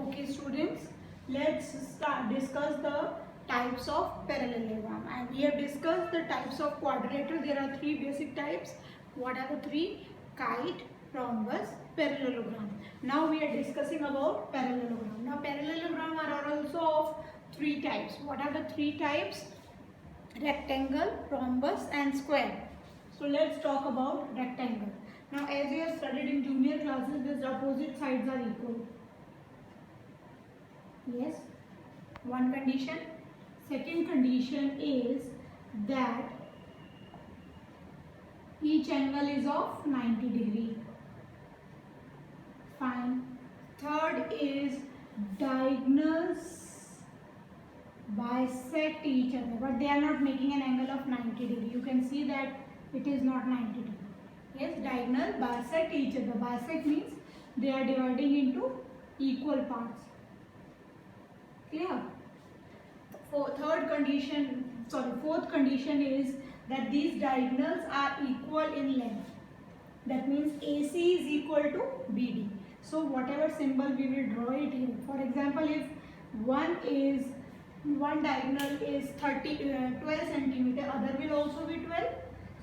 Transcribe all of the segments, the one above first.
Okay students, let's discuss the types of parallelogram, and we have discussed the types of quadrilateral. There are three basic types. What are the three? Kite, rhombus, parallelogram. Now we are discussing about parallelogram. Now parallelogram are also of three types. What are the three types? Rectangle, rhombus and square. So let's talk about rectangle. Now as you have studied in junior classes, these opposite sides are equal. Yes, one condition. Second condition is that each angle is of 90 degree. Fine. Third is diagonals bisect each other, but they are not making an angle of 90 degree. You can see that it is not 90 degree. Yes, diagonal bisect each other. Bisect means they are dividing into equal parts. Clear? Fourth condition is that these diagonals are equal in length. That means AC is equal to BD. So whatever symbol we will draw it here. For example, if one diagonal is 12 centimeter, other will also be 12.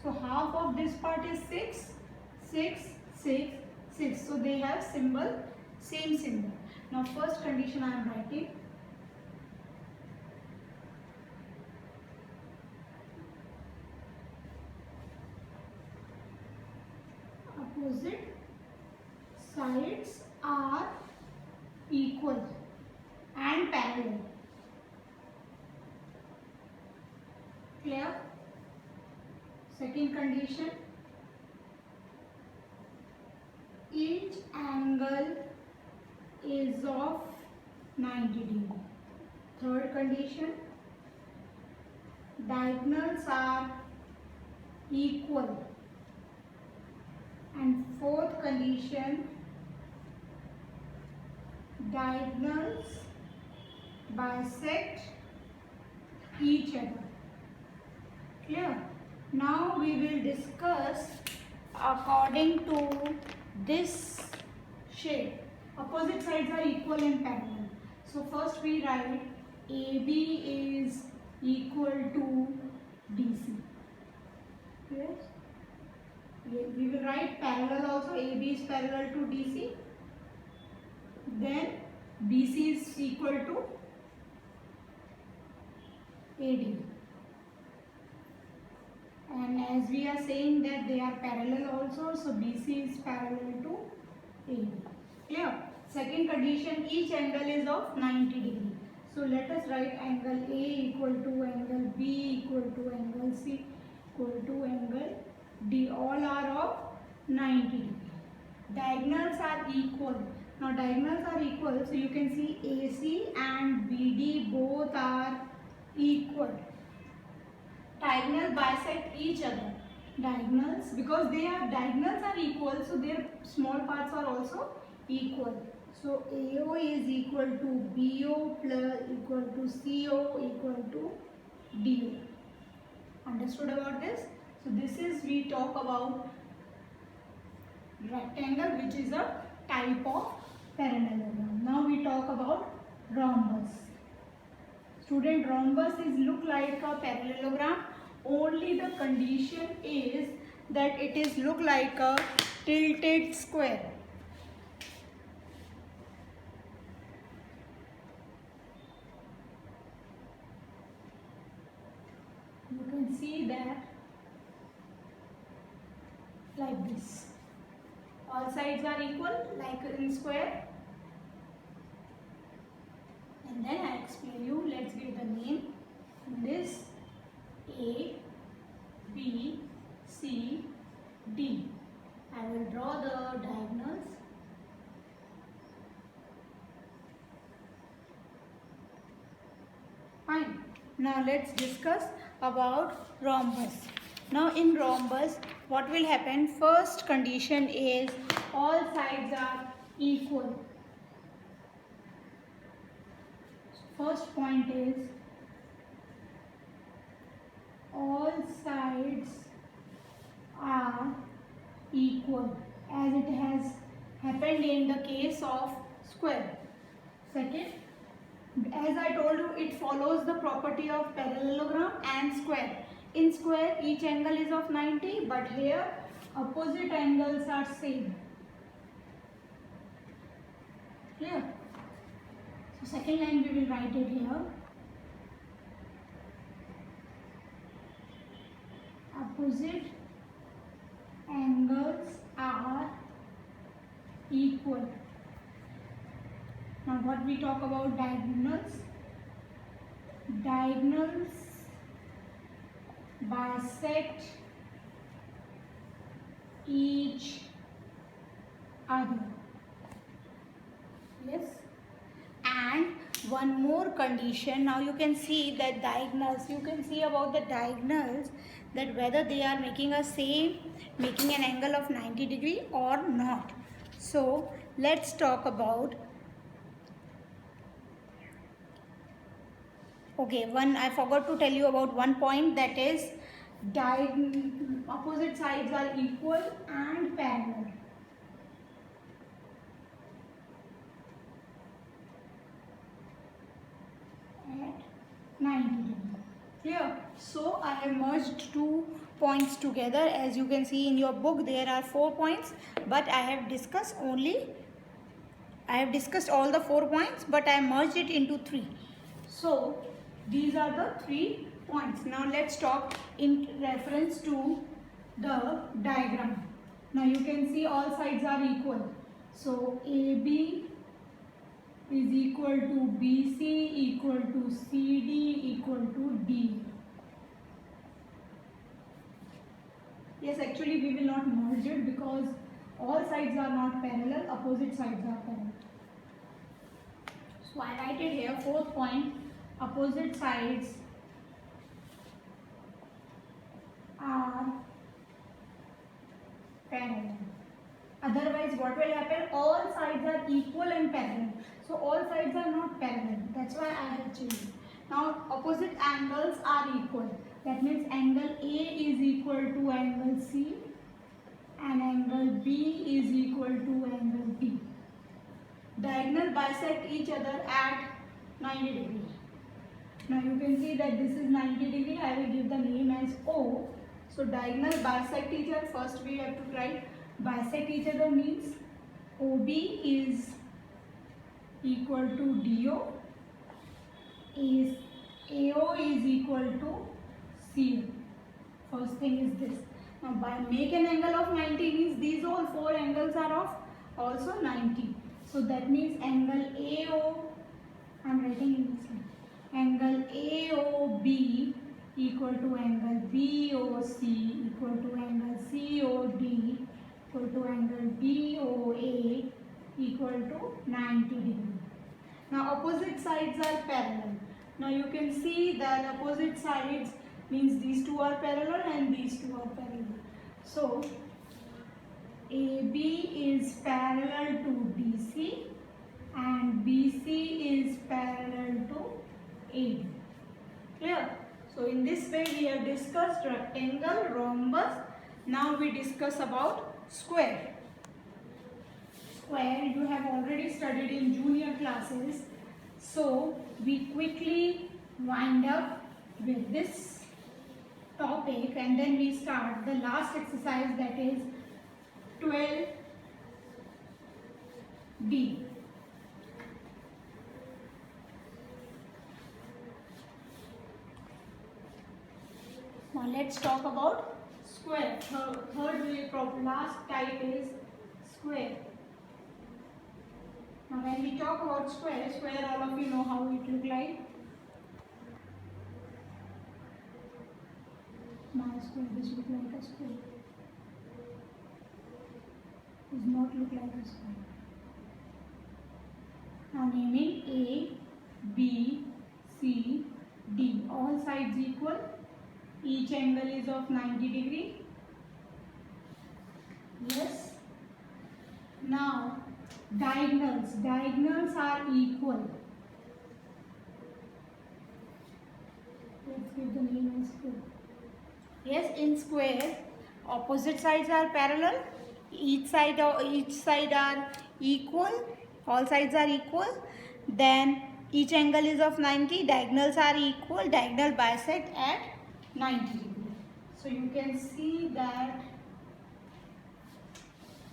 So half of this part is 6, 6, 6, 6. So they have symbol, same symbol. Now first condition I am writing. Opposite sides are equal and parallel. Clear? Second condition, each angle is of 90 degree. Third condition, diagonals are equal. And fourth condition, diagonals bisect each other. Clear? Now we will discuss according to this shape. Opposite sides are equal and parallel. So first we write AB is equal to DC. Yes? We will write parallel also. AB is parallel to DC. Then BC is equal to AD. And as we are saying that they are parallel also, so BC is parallel to AD. Clear? Second condition, each angle is of 90 degree. So let us write angle A equal to angle B equal to angle C equal to angle D. All are of 90 degree. Diagonals are equal. Now diagonals are equal, so you can see AC and BD both are equal. Diagonal bisect each other. Diagonals, because diagonals are equal, so their small parts are also equal. So AO is equal to BO plus equal to CO equal to DO. Understood about this? So this is, we talk about rectangle, which is a type of parallelogram. Now we talk about rhombus. Student, rhombus is look like a parallelogram. Only the condition is that it is look like a tilted square. You can see that like this. All sides are equal like in square. And then I explain you. Let's give the name. This A, B, C, D. I will draw the diagonals. Fine. Now let's discuss about rhombus. Now in rhombus, what will happen? First condition is all sides are equal. First point is all sides are equal, as it has happened in the case of square. Second, as I told you, it follows the property of parallelogram and square. In square, each angle is of 90, but here opposite angles are same. Clear? So second line we will write it here. Opposite angles are equal. Now what we talk about diagonals? Diagonals bisect each other. Yes. And one more condition. Now you can see that diagonals, you can see about the diagonals that whether they are making an angle of 90 degree or not. So let's talk about, okay, I forgot to tell you about one point, that is opposite sides are equal and parallel. At 90 degree. Clear? So I have merged two points together. As you can see in your book, there are 4 points, but I have discussed all the 4 points, but I merged it into 3. So these are the 3 points. Now let's talk in reference to the diagram. Now you can see all sides are equal. So AB is equal to BC equal to CD equal to D. Yes, actually we will not merge it because all sides are not parallel, opposite sides are parallel. So I write it here, 4th point, opposite sides are parallel. Otherwise what will happen? All sides are equal and parallel. So all sides are not parallel. That's why I have changed. Now opposite angles are equal. That means angle A is equal to angle C and angle B is equal to angle B. Diagonal bisect each other at 90 degrees. Now you can see that this is 90 degree. I will give the name as O. So diagonal bisect each other. First we have to write bisect each other means OB is equal to DO, is AO is equal to CO. First thing is this. Now by make an angle of 90 means these all 4 angles are of also 90. So that means angle AO, I am writing in this line, angle AOB equal to angle BOC equal to angle COD equal to angle BOA equal to 90 degree. Now opposite sides are parallel. Now you can see that opposite sides means these two are parallel and these two are parallel. So AB is parallel to DC and BC is parallel to AD. Clear? So in this way we have discussed rectangle, rhombus. Now we discuss about square. Square you have already studied in junior classes. So we quickly wind up with this topic and then we start the last exercise, that is 12B. Now let's talk about square. Third way, last type is square. Now when we talk about square, all of you know how it look like. My square, this look like a square. Does not look like a square. Now naming A, B, C, D. All sides equal. Each angle is of 90 degree. Yes. Now diagonals. Diagonals are equal. Let's give the name as square. Yes, in square, opposite sides are parallel. Each side are equal. All sides are equal. then each angle is of 90, diagonals are equal, diagonal bisect at 90 degree. So you can see that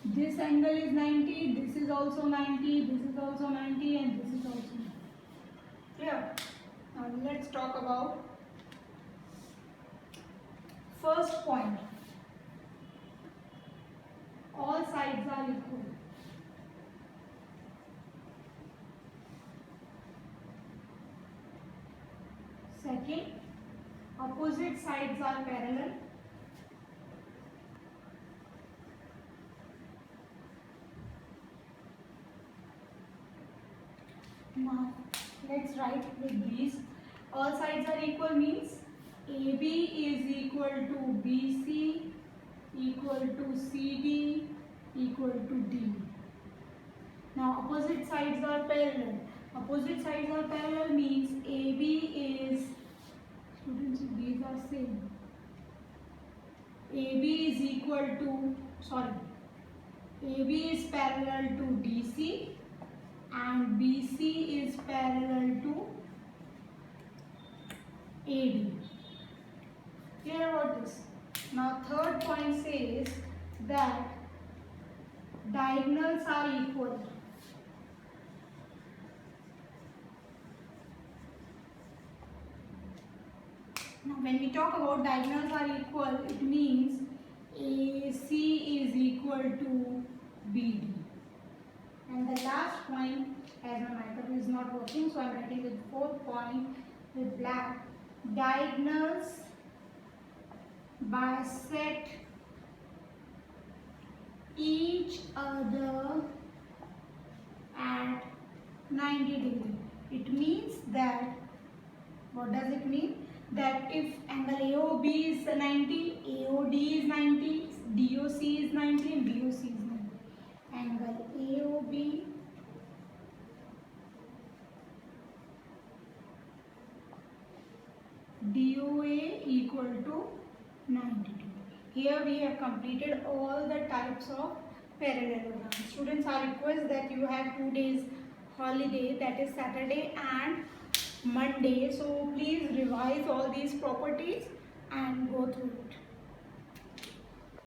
this angle is 90, this is also 90, this is also 90, and this is also 90. Clear? Now let's talk about first point. All sides are equal. Second, opposite sides are parallel. Now let's write with these. All sides are equal means AB is equal to BC equal to CD equal to D. Now opposite sides are parallel. Opposite sides are parallel means AB is, students, these are same. AB is equal to, AB is parallel to DC and BC is parallel to AD. Clear about this? Now third point says that diagonals are equal. Now when we talk about diagonals are equal, it means AC is equal to BD. And the last point, as my marker is not working, so I am writing with fourth point with black. Diagonals bisect each other at 90 degree. It means that, what does it mean? That if angle AOB is 90, AOD is 90, DOC is 90 and BOC is 90. Angle AOB DOA equal to 90 degree. Here we have completed all the types of parallelogram. Students, I request that you have 2 days holiday, that is Saturday and Monday. So please revise all these properties and go through it.